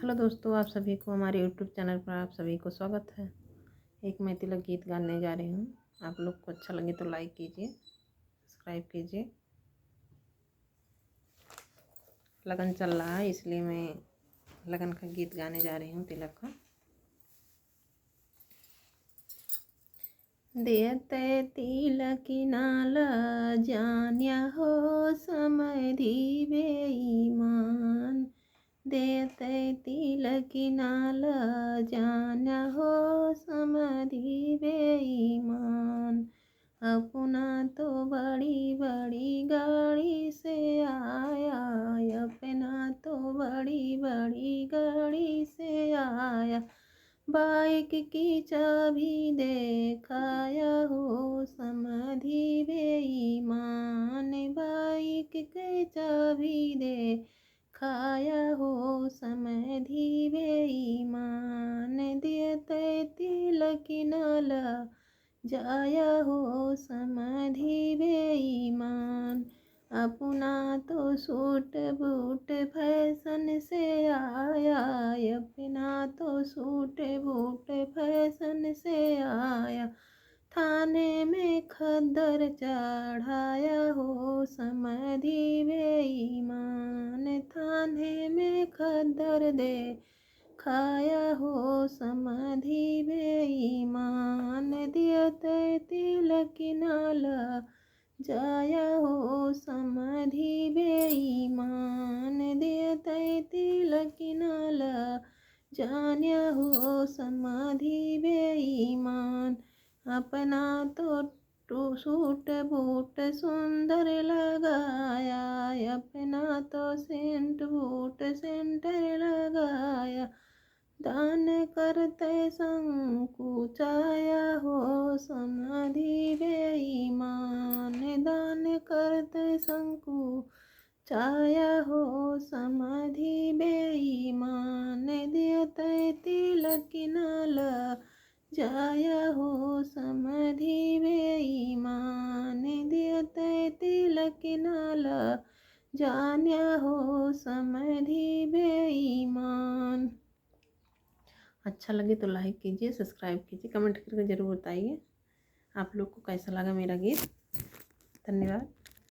Hello दोस्तों, आप सभी को हमारे यूट्यूब चैनल पर आप सभी को स्वागत है। एक मैं तिलक गीत गाने जा रही हूँ। आप लोग को अच्छा लगे तो लाइक कीजिए, सब्सक्राइब कीजिए। लगन चल रहा है इसलिए मैं लगन का गीत गाने जा रही हूँ, तिलक का। देते तिलक नाल जान्या हो समधि बेईमान, देते तिलक नाल जान्या हो समधि बेईमान। अपना तो बड़ी बड़ी गाड़ी से आया, अपना तो बड़ी बड़ी गाड़ी से आया। बाइक की चाबी देखाया हो समधि बेईमान, बाइक की चाबी देखाया हो समधि बेईमान। देते तिलक नाला जाया हो समधि बेईमान। अपना तो सूट बूट फैशन से आया, अपना तो सूट बूट फैशन से आया। थाने में खद्दर चढ़ाया हो समधि बेईमान, थाने में खद्दर दे खाया हो समधि बेईमान। देते तिलक नाला जाया हो समधि बेईमान, देते तिलक नाला जान्या हो समधि बेईमान। अपना तो सूट बूट सुंदर लगाया, अपना तो सेंट बूट सेंटर लगाया। दान करते संकुचाया हो समधि बेईमान, दान करते संकुचाया हो समधि बेईमान। देते तिलक नाला जाया हो समधि बेईमान, देते तिलक नाला जान्या हो समधि बेईमान। अच्छा लगे तो लाइक कीजिए, सब्सक्राइब कीजिए, कमेंट करके ज़रूर बताइए आप लोग को कैसा लगा मेरा गीत। धन्यवाद।